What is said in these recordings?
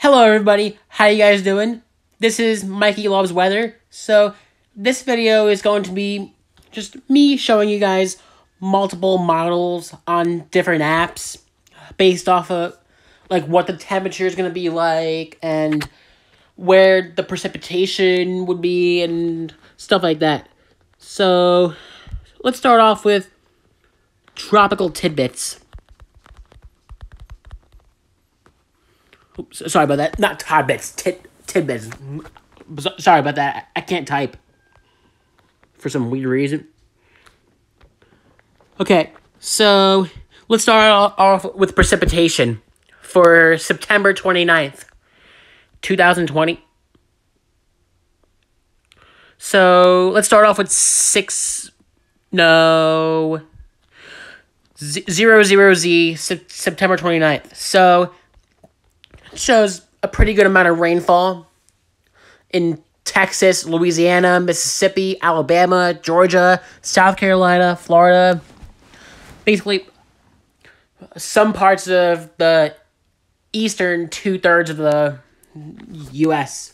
Hello everybody, how you guys doing? This is Mikey Loves Weather. So this video is going to be just me showing you guys multiple models on different apps based off of like what the temperature is going to be like and where the precipitation would be and stuff like that. So let's start off with tropical tidbits. Oops, sorry about that. Not tidbits, tidbits. Sorry about that. I can't type for some weird reason. Okay, so let's start off with precipitation for September 29th, 2020. So let's start off with 00Z, September 29th. So shows a pretty good amount of rainfall in Texas, Louisiana, Mississippi, Alabama, Georgia, South Carolina, Florida. Basically, some parts of the eastern two-thirds of the U.S.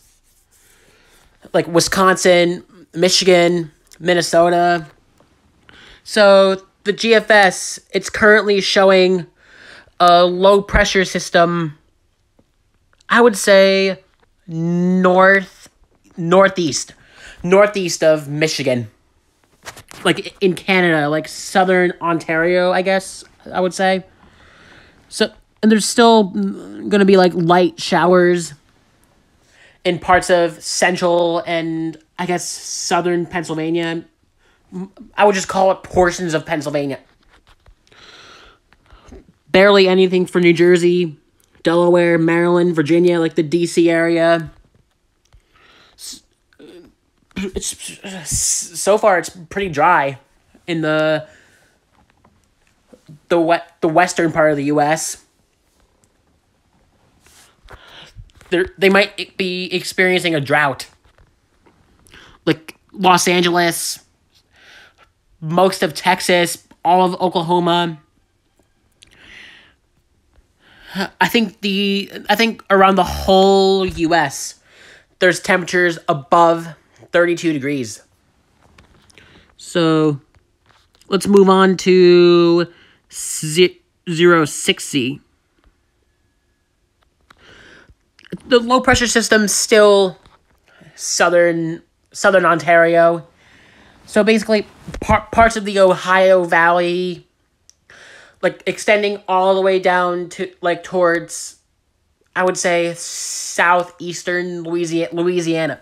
Like Wisconsin, Michigan, Minnesota. So the GFS, it's currently showing a low-pressure system, I would say northeast of Michigan. Like in Canada, like southern Ontario, I guess I would say. So, and there's still going to be like light showers in parts of central and I guess southern Pennsylvania. I would just call it portions of Pennsylvania. Barely anything for New Jersey, Delaware, Maryland, Virginia, like the DC area. So far, it's pretty dry in the western part of the U.S. They might be experiencing a drought, like Los Angeles, most of Texas, all of Oklahoma. I think around the whole U.S. there's temperatures above 32 degrees. So let's move on to 06Z. The low pressure system still southern Ontario. So basically parts of the Ohio Valley, like extending all the way down to like towards, I would say, southeastern Louisiana.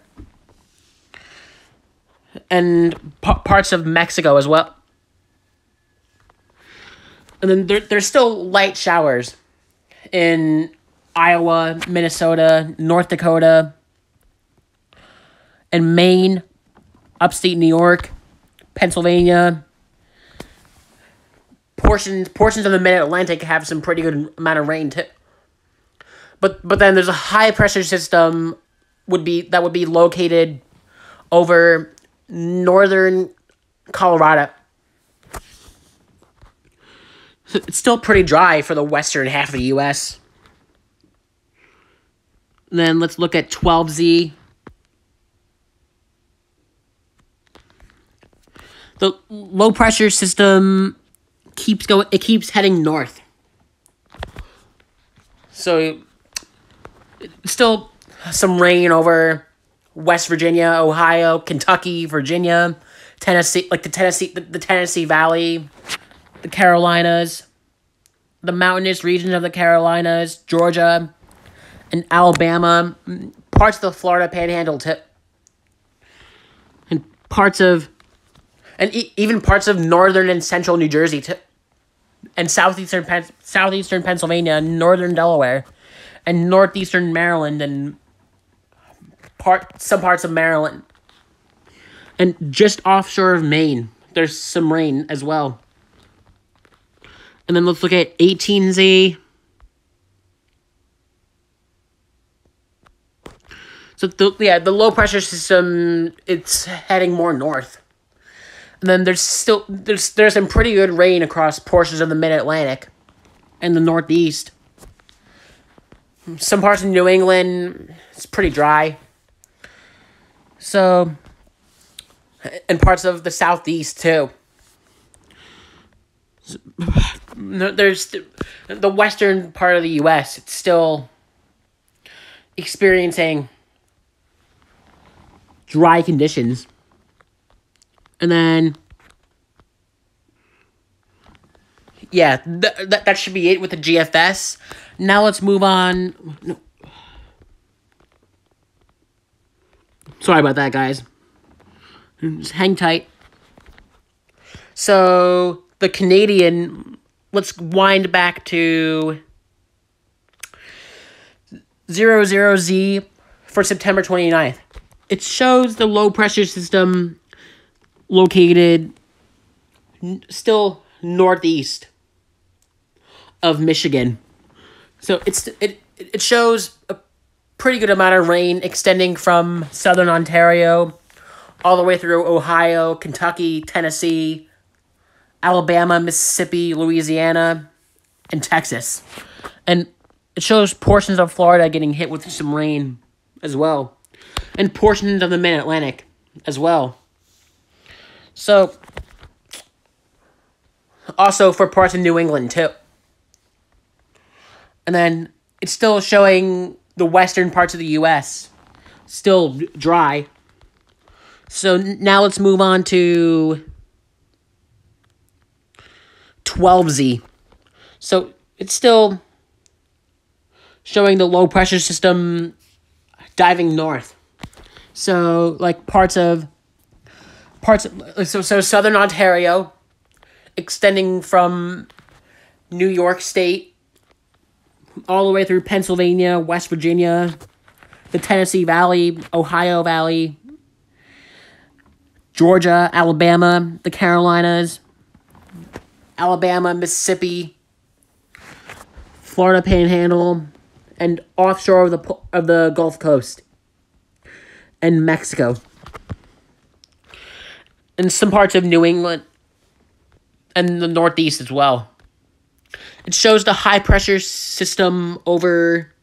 And parts of Mexico as well. And then there's still light showers in Iowa, Minnesota, North Dakota, and Maine, upstate New York, Pennsylvania. Portions of the Mid-Atlantic have some pretty good amount of rain too. But then there's a high pressure system that would be located over northern Colorado. It's still pretty dry for the western half of the U.S. Then let's look at 12Z. The low pressure system keeps heading north. So still some rain over West Virginia, Ohio, Kentucky, Virginia, Tennessee, like the Tennessee Valley, the Carolinas, the mountainous regions of the Carolinas, Georgia, and Alabama, parts of the Florida Panhandle tip, and even parts of northern and central New Jersey tip, and southeastern Pennsylvania, northern Delaware, and northeastern Maryland, and some parts of Maryland. And just offshore of Maine, there's some rain as well. And then let's look at 18Z. So the low pressure system, it's heading more north. And then there's some pretty good rain across portions of the Mid-Atlantic and the Northeast. Some parts of New England, it's pretty dry. So, and parts of the Southeast, too. There's the western part of the U.S., it's still experiencing dry conditions. And then, yeah, that should be it with the GFS. Now let's move on. No. Sorry about that, guys. Just hang tight. So, the Canadian, let's wind back to 00Z for September 29th. It shows the low pressure system located still northeast of Michigan. So it shows a pretty good amount of rain extending from southern Ontario all the way through Ohio, Kentucky, Tennessee, Alabama, Mississippi, Louisiana, and Texas. And it shows portions of Florida getting hit with some rain as well. And portions of the Mid-Atlantic as well. So, also for parts of New England, too. And then, it's still showing the western parts of the U.S. still dry. So, now let's move on to 12Z. So, it's still showing the low pressure system diving north. So, like, so southern Ontario, extending from New York State all the way through Pennsylvania, West Virginia, the Tennessee Valley, Ohio Valley, Georgia, Alabama, the Carolinas, Alabama, Mississippi, Florida Panhandle, and offshore of the Gulf Coast, and Mexico. And some parts of New England and the Northeast as well. It shows the high pressure system over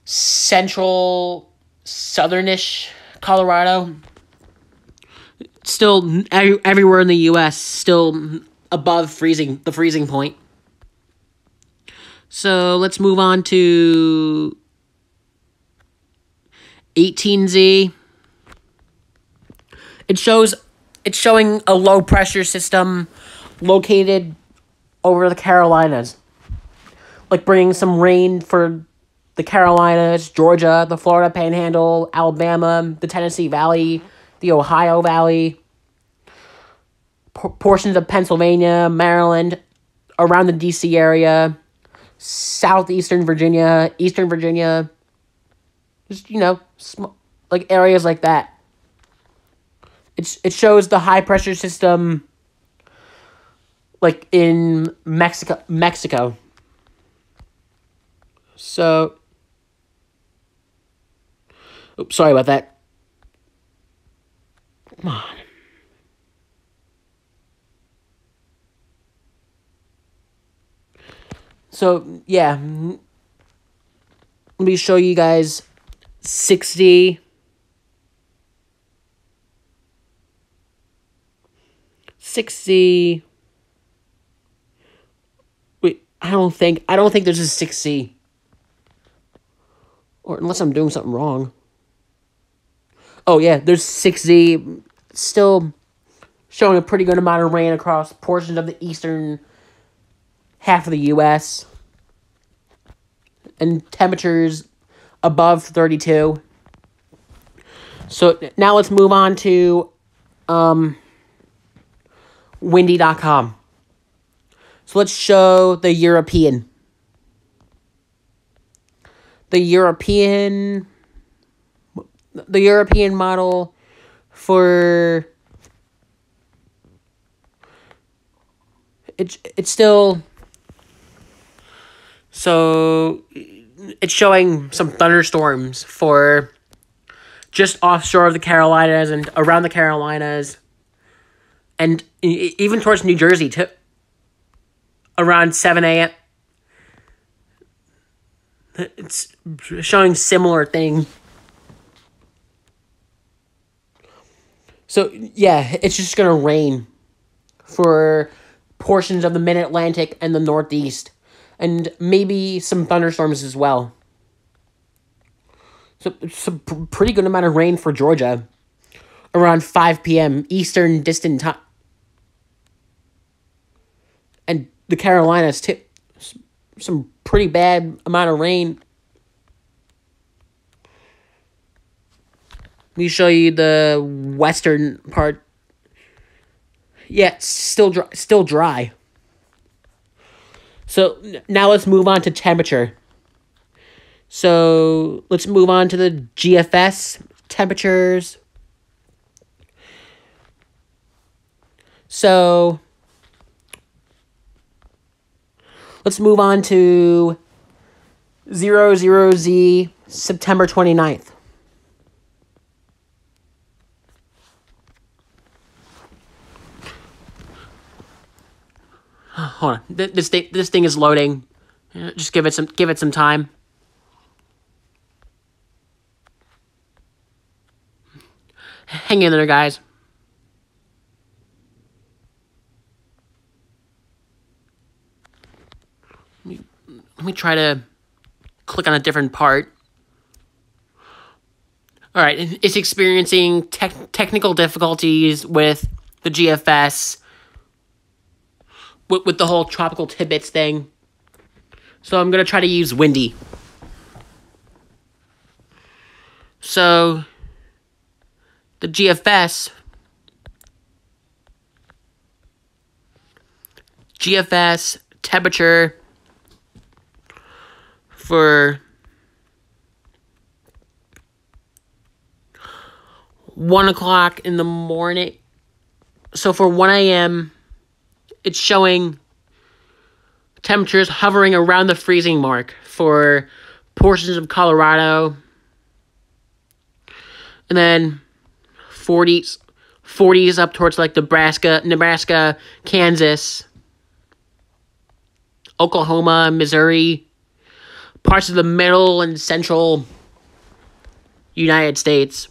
central, southernish Colorado. Still everywhere in the U.S. still above the freezing point. So let's move on to 18Z. It's showing a low pressure system located over the Carolinas. Like bringing some rain for the Carolinas, Georgia, the Florida Panhandle, Alabama, the Tennessee Valley, the Ohio Valley, portions of Pennsylvania, Maryland, around the D.C. area, southeastern Virginia, eastern Virginia, just, like areas like that. It shows the high pressure system like in Mexico. So, oops, sorry about that. Come on. So, yeah. Let me show you guys 6D. 6C. Wait, I don't think there's a 6C. Or unless I'm doing something wrong. Oh yeah, there's 6Z. Still showing a pretty good amount of rain across portions of the eastern half of the U.S. And temperatures above 32. So now let's move on to windy.com. So let's show the European. The European model for it's still, so it's showing some thunderstorms for just offshore of the Carolinas and around the Carolinas, and even towards New Jersey too. Around 7 a.m. It's showing similar thing. So, yeah, it's just going to rain for portions of the mid-Atlantic and the Northeast. And maybe some thunderstorms as well. So, it's a pretty good amount of rain for Georgia. Around 5 p.m. Eastern Distant Time. And the Carolinas, too. Some pretty bad amount of rain. Let me show you the western part. Yeah, it's still dry. So now let's move on to temperature. So let's move on to the GFS temperatures. So let's move on to 00Z September 29th. Hold on. This thing is loading. Just give it some time. Hang in there, guys. Let me try to click on a different part. All right, it's experiencing technical difficulties with the GFS, with the whole tropical tidbits thing. So I'm going to try to use windy. So the GFS temperature for 1 o'clock in the morning. So for 1 a.m., it's showing temperatures hovering around the freezing mark for portions of Colorado. And then 40s up towards like Nebraska, Kansas, Oklahoma, Missouri, parts of the middle and central United States.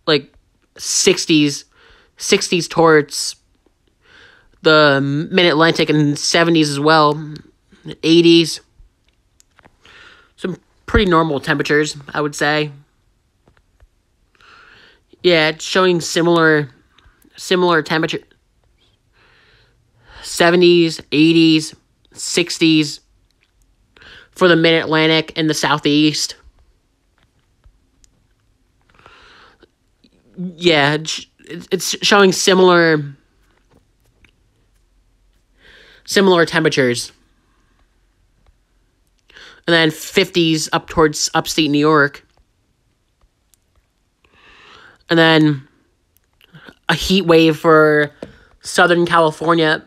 Like 60s towards the mid-Atlantic and 70s as well. 80s. Some pretty normal temperatures, I would say. Yeah, it's showing similar temperature. 70s, 80s, 60s for the mid-Atlantic and the Southeast. Yeah, it's showing similar temperatures. And then 50s up towards upstate New York. And then a heat wave for Southern California,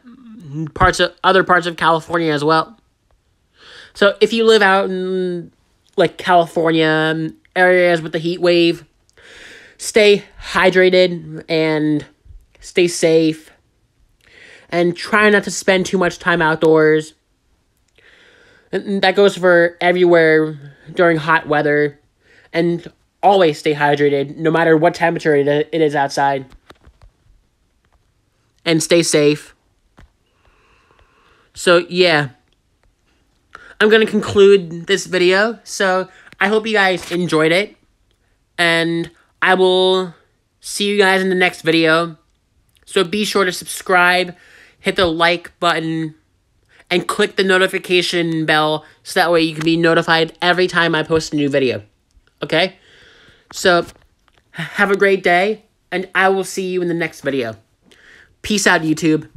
other parts of California as well. So if you live out in like California areas with the heat wave, stay hydrated and stay safe. And try not to spend too much time outdoors. And that goes for everywhere during hot weather. And always stay hydrated, no matter what temperature it is outside. And stay safe. So, yeah. I'm going to conclude this video. So, I hope you guys enjoyed it. And I will see you guys in the next video. So, be sure to subscribe, hit the like button, and click the notification bell so that way you can be notified every time I post a new video. Okay? So, have a great day, and I will see you in the next video. Peace out, YouTube.